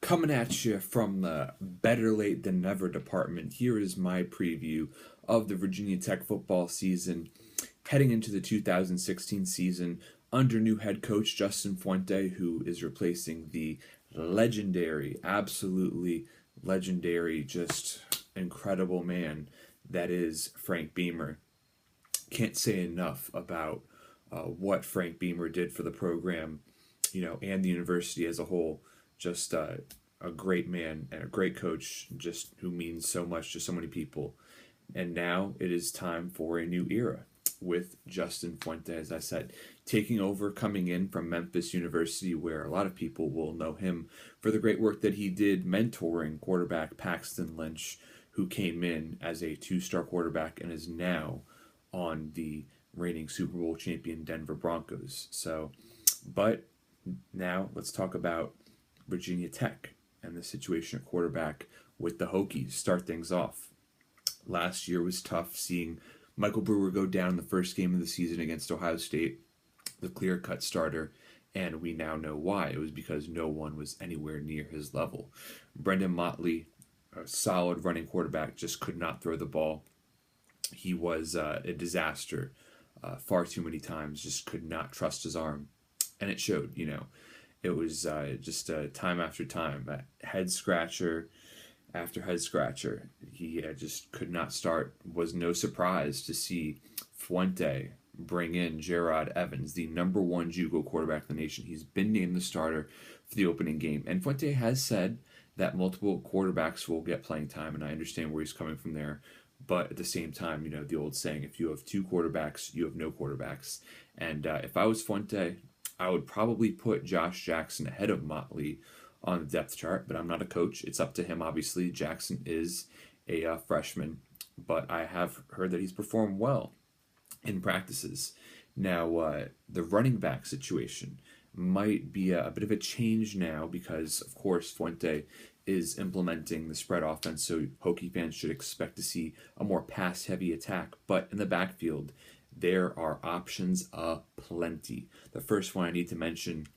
Coming at you from the better late than never department, here is my preview of the Virginia Tech football season heading into the 2016 season under new head coach Justin Fuente, who is replacing the legendary, absolutely legendary, just incredible man that is Frank Beamer. Can't say enough about what Frank Beamer did for the program, and the university as a whole. Just a great man and a great coach, just who means so much to so many people. And now it is time for a new era with Justin Fuente, as I said, taking over, coming in from Memphis University, where a lot of people will know him for the great work that he did mentoring quarterback Paxton Lynch, who came in as a two-star quarterback and is now on the reigning Super Bowl champion Denver Broncos. But now let's talk about Virginia Tech and the situation at quarterback with the Hokies. Start things off. Last year was tough, seeing Michael Brewer go down in the first game of the season against Ohio State, the clear-cut starter, and we now know why. It was because no one was anywhere near his level. Brendan Motley, a solid running quarterback, just could not throw the ball. He was a disaster far too many times, just could not trust his arm. And it showed, It was just time after time, head scratcher after head scratcher. He just could not start. Was no surprise to see Fuente bring in Gerard Evans, the number one JUCO quarterback in the nation. He's been named the starter for the opening game. And Fuente has said that multiple quarterbacks will get playing time, and I understand where he's coming from there. But at the same time, the old saying, if you have two quarterbacks, you have no quarterbacks. And if I was Fuente, I would probably put Josh Jackson ahead of Motley on the depth chart, but I'm not a coach. It's up to him, obviously. Jackson is a freshman, but I have heard that he's performed well in practices. Now, the running back situation might be a bit of a change now because, of course, Fuente is implementing the spread offense, so Hokie fans should expect to see a more pass-heavy attack. But in the backfield, there are options aplenty. The first one I need to mention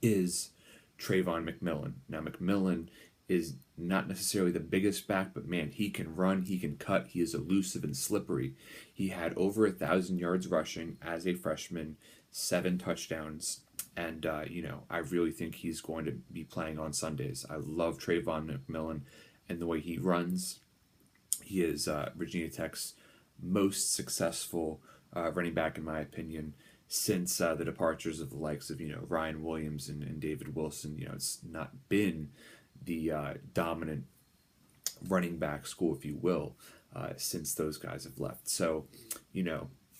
is Trayvon McMillan. Now, McMillan is not necessarily the biggest back, but man, he can run, he can cut, he is elusive and slippery. He had over 1,000 yards rushing as a freshman, 7 touchdowns, and I really think he's going to be playing on Sundays. I love Trayvon McMillan and the way he runs. He is Virginia Tech's most successful running back, in my opinion, since the departures of the likes of Ryan Williams and David Wilson. It's not been the dominant running back school, if you will, since those guys have left. So,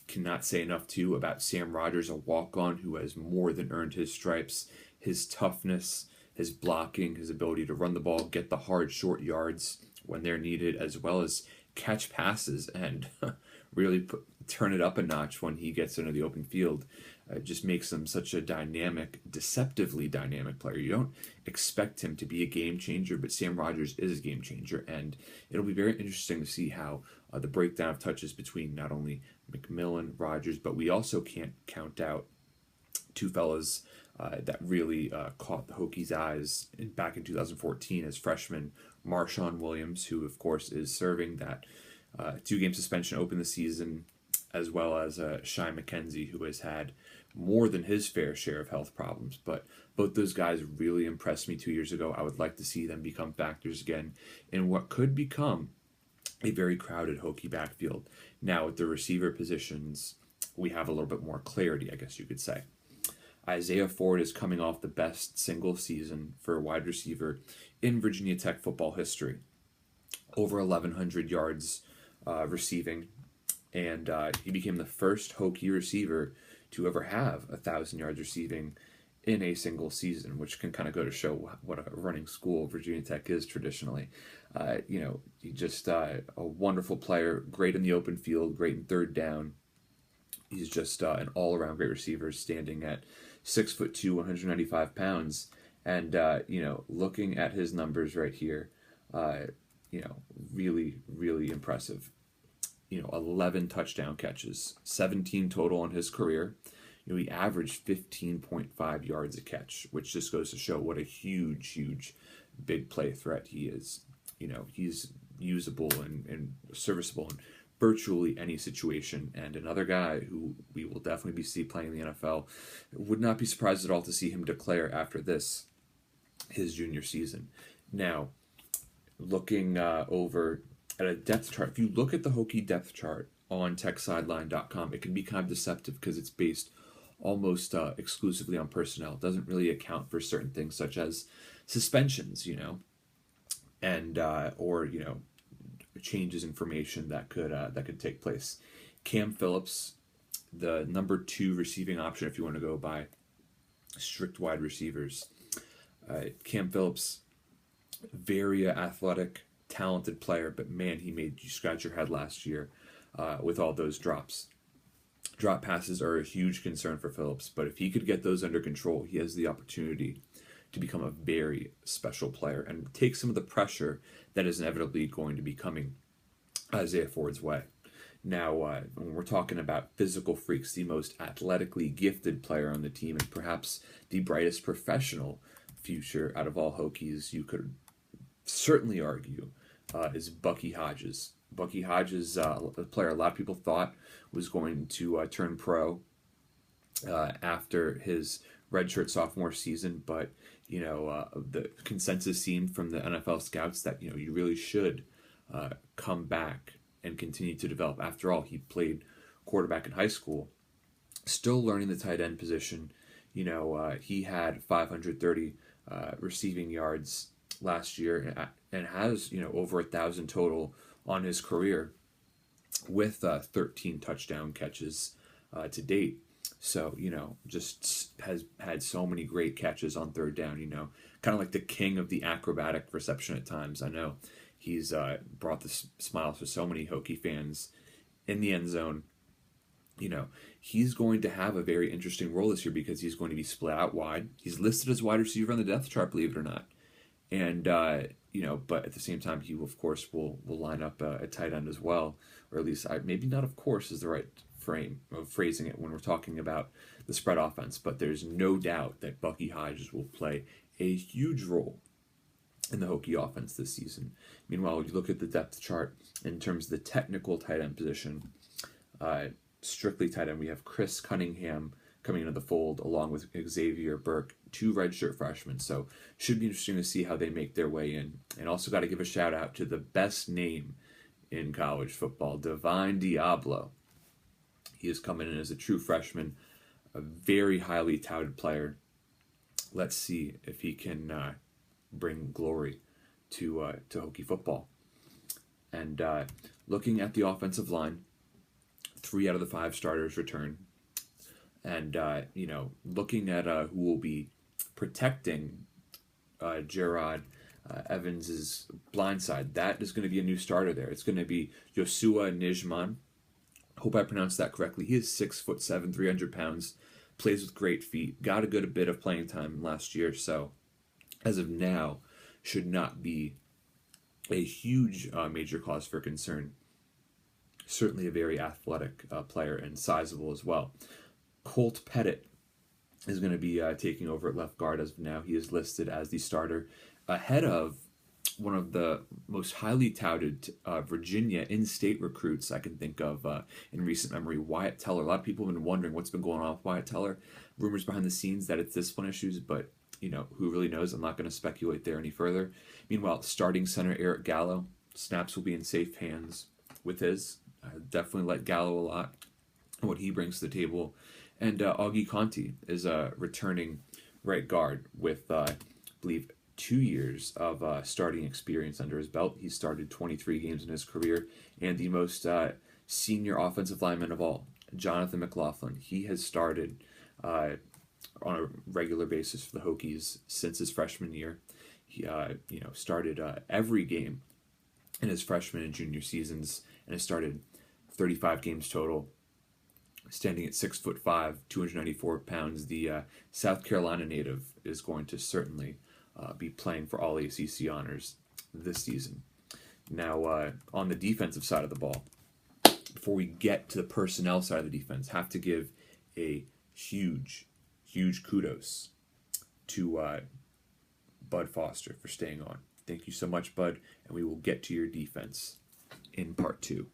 cannot say enough too about Sam Rogers, a walk-on who has more than earned his stripes. His toughness, his blocking, his ability to run the ball, get the hard short yards when they're needed, as well as catch passes and really turn it up a notch when he gets into the open field. Just makes him such a dynamic, deceptively dynamic player. You don't expect him to be a game changer, but Sam Rogers is a game changer, and it'll be very interesting to see how the breakdown of touches between not only McMillan, Rogers, but we also can't count out two fellas that really caught the Hokies' eyes back in 2014 as freshmen. Marshawn Williams, who of course is serving that 2-game suspension open the season, as well as Shy McKenzie, who has had more than his fair share of health problems. But both those guys really impressed me 2 years ago. I would like to see them become factors again in what could become a very crowded Hokie backfield. Now, with the receiver positions, we have a little bit more clarity, I guess you could say. Isaiah Ford is coming off the best single season for a wide receiver in Virginia Tech football history. Over 1,100 yards receiving, and he became the first Hokie receiver to ever have 1,000 yards receiving in a single season, which can kind of go to show what a running school Virginia Tech is traditionally. He just a wonderful player, great in the open field, great in third down. He's just an all-around great receiver, standing at 6'2", 195 pounds, and looking at his numbers right here, really, really impressive. 11 touchdown catches, 17 total on his career. He averaged 15.5 yards a catch, which just goes to show what a huge big play threat. He is, he's usable and serviceable in virtually any situation. And another guy who we will definitely be playing in the NFL. Would not be surprised at all to see him declare after this his junior season. Now, looking over at a depth chart, if you look at the Hokie depth chart on techsideline.com, it can be kind of deceptive because it's based almost exclusively on personnel. It doesn't really account for certain things such as suspensions, and or changes in formation that could take place. Cam Phillips, the number 2 receiving option, if you want to go by strict wide receivers. Cam Phillips, very athletic, talented player, but man, he made you scratch your head last year with all those drops. Drop passes are a huge concern for Phillips, but if he could get those under control, he has the opportunity to become a very special player and take some of the pressure that is inevitably going to be coming Isaiah Ford's way. Now, when we're talking about physical freaks, the most athletically gifted player on the team and perhaps the brightest professional future out of all Hokies, you could certainly argue, is Bucky Hodges. Bucky Hodges, a player a lot of people thought was going to turn pro after his redshirt sophomore season, but the consensus seemed from the NFL scouts that you really should come back and continue to develop. After all, he played quarterback in high school, still learning the tight end position. He had 530 receiving yards last year and has over 1,000 total on his career with 13 touchdown catches to date. So, just has had so many great catches on third down, kind of like the king of the acrobatic reception at times. I know he's brought the smiles for so many Hokie fans in the end zone. He's going to have a very interesting role this year because he's going to be split out wide. He's listed as wide receiver on the depth chart, believe it or not. And, but at the same time, he, of course, will line up a tight end as well. Or at least, maybe not of course is the right frame of phrasing it when we're talking about the spread offense. But there's no doubt that Bucky Hodges will play a huge role in the Hokie offense this season. Meanwhile, you look at the depth chart in terms of the technical tight end position, strictly tight end, we have Chris Cunningham coming into the fold along with Xavier Burke, 2 redshirt freshmen. So should be interesting to see how they make their way in. And also got to give a shout out to the best name in college football, Divine Diablo. He is coming in as a true freshman, a very highly touted player. Let's see if he can bring glory to Hokie football. And looking at the offensive line, 3 out of the 5 starters return. And, looking at who will be protecting Gerard Evans's blind side, that is going to be a new starter there. It's going to be Yosua Nijman. Hope I pronounced that correctly. He is 6'7", 300 pounds, plays with great feet, got a good bit of playing time last year, so as of now, should not be a huge major cause for concern. Certainly a very athletic player and sizable as well. Colt Pettit is going to be taking over at left guard as of now. He is listed as the starter ahead of one of the most highly touted Virginia in-state recruits I can think of in recent memory, Wyatt Teller. A lot of people have been wondering what's been going on with Wyatt Teller. Rumors behind the scenes that it's discipline issues, but who really knows? I'm not going to speculate there any further. Meanwhile, starting center Eric Gallo, snaps will be in safe hands with his. I definitely like Gallo a lot and what he brings to the table. And Augie Conti is a returning right guard with, I believe, 2 years of starting experience under his belt. He started 23 games in his career, and the most senior offensive lineman of all, Jonathan McLaughlin. He has started on a regular basis for the Hokies since his freshman year. He started every game in his freshman and junior seasons, and has started 35 games total. Standing at 6'5", 294 pounds, the South Carolina native is going to certainly be playing for all ACC honors this season. Now, on the defensive side of the ball, before we get to the personnel side of the defense, have to give a huge kudos to Bud Foster, for staying on. Thank you so much, Bud, and we will get to your defense in part 2.